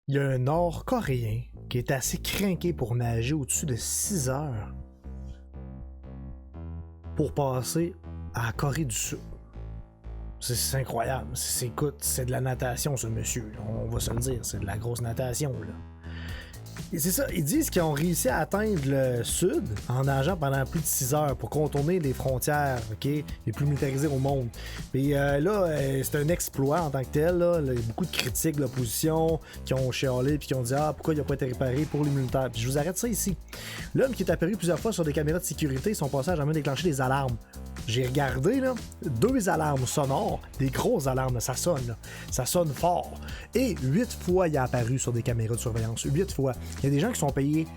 Il y a un Nord-Coréen qui est assez crinqué pour nager au-dessus de 6 heures pour passer à la Corée du Sud. C'est incroyable. Écoute, c'est de la natation, ce monsieur. On va se le dire, c'est de la grosse natation, là. Et c'est ça, ils disent qu'ils ont réussi à atteindre le sud en nageant pendant plus de 6 heures pour contourner les frontières, ok, les plus militarisées au monde. Et c'est un exploit en tant que tel. Là. Il y a beaucoup de critiques de l'opposition qui ont chialé puis qui ont dit pourquoi il n'a pas été réparé pour les militaires. Puis je vous arrête ça ici. L'homme qui est apparu plusieurs fois sur des caméras de sécurité, son passage a même déclenché des alarmes. J'ai regardé, là, 2 alarmes sonores, des grosses alarmes, ça sonne, là. Ça sonne fort. Et 8 fois, il a apparu sur des caméras de surveillance. 8 fois. Il y a des gens qui sont payés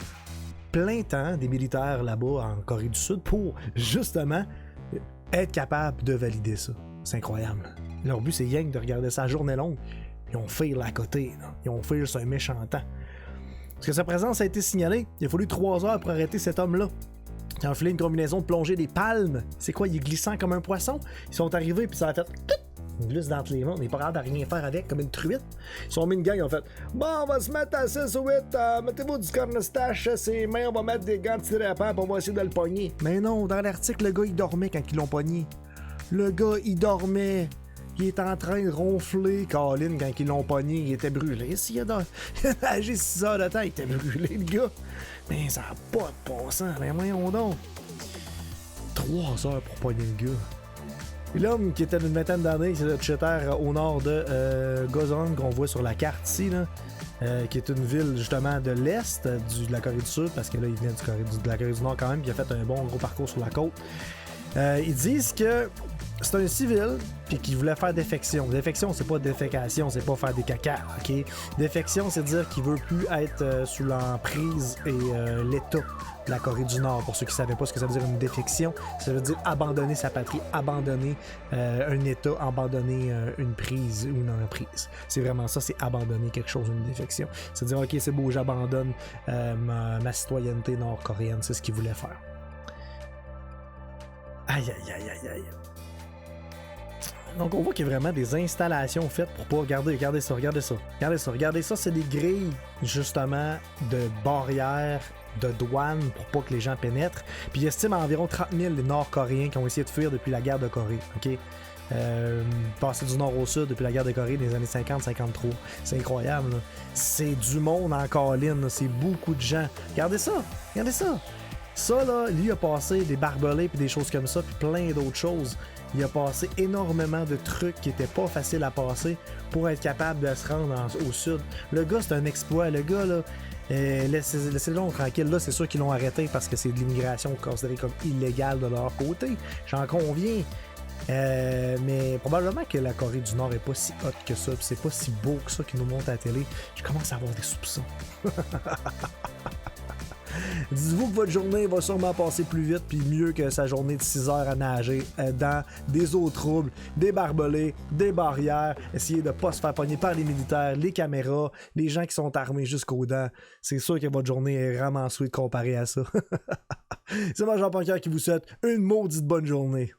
plein temps, des militaires là-bas en Corée du Sud, pour justement être capables de valider ça. C'est incroyable. Leur but, c'est rien que de regarder ça à journée longue. Ils ont fait à côté, là. Ils ont fait sur un méchant temps. Parce que sa présence a été signalée. Il a fallu 3 heures pour arrêter cet homme-là. Ils ont enfilé une combinaison de plongée des palmes. C'est quoi, il est glissant comme un poisson? Ils sont arrivés, puis ça a fait... Une glisse dans les mains, on n'est pas capable de rien faire avec, comme une truite. Ils sont mis une gang, ils ont fait bon, on va se mettre à 6 ou 8, mettez-vous du cornestache, ses mains, on va mettre des gants de tir à pain, puis on va essayer de le pogner. Mais non, dans l'article, le gars, il dormait quand ils l'ont pogné. Le gars, il dormait. Il est en train de ronfler, Colin, quand ils l'ont pogné, il était brûlé. S'il a nagé 6 heures de temps, il était brûlé, le gars. Mais ça n'a pas de bon sens, mais voyons donc. 3 heures pour pogner le gars. Et l'homme qui était d'une vingtaine d'années, c'est le Cheter au nord de Gozong, qu'on voit sur la carte ici, là, qui est une ville justement de l'est de la Corée du Sud, parce que là, il vient de la Corée du Nord quand même, qui a fait un bon gros parcours sur la côte. Ils disent que c'est un civil puis qui voulait faire défection. Défection, c'est pas défécation, c'est pas faire des caca, ok? Défection, c'est dire qu'il veut plus être sous l'emprise et l'état de la Corée du Nord. Pour ceux qui savaient pas ce que ça veut dire une défection, ça veut dire abandonner sa patrie, abandonner un état, abandonner une prise ou une emprise. C'est vraiment ça, c'est abandonner quelque chose, une défection. C'est dire, ok, c'est beau, j'abandonne ma citoyenneté nord-coréenne, c'est ce qu'il voulait faire. Aïe, aïe, aïe, aïe, aïe. Donc on voit qu'il y a vraiment des installations faites pour pas... Regardez ça, c'est des grilles justement de barrières de douane pour pas que les gens pénètrent. Puis il estime environ 30 000 les Nord-Coréens qui ont essayé de fuir depuis la guerre de Corée, ok? Passer du nord au sud depuis la guerre de Corée des années 50-53. C'est incroyable, là. C'est du monde en colline, là. C'est beaucoup de gens. Regardez ça. Ça, là, lui a passé des barbelés puis des choses comme ça, puis plein d'autres choses. Il a passé énormément de trucs qui étaient pas faciles à passer pour être capable de se rendre au sud. Le gars, c'est un exploit. Le gars, là, laissez-le tranquille. Là, c'est sûr qu'ils l'ont arrêté parce que c'est de l'immigration considérée comme illégale de leur côté. J'en conviens. Mais probablement que la Corée du Nord est pas si hot que ça, puis c'est pas si beau que ça qu'ils nous montrent à la télé. Je commence à avoir des soupçons. Dites-vous que votre journée va sûrement passer plus vite puis mieux que sa journée de 6 heures à nager dans des eaux troubles, des barbelés, des barrières, essayer de pas se faire pogner par les militaires, les caméras, les gens qui sont armés jusqu'aux dents. C'est sûr que votre journée est vraiment sweet comparée à ça. C'est moi Jean Pancœur qui vous souhaite une maudite bonne journée.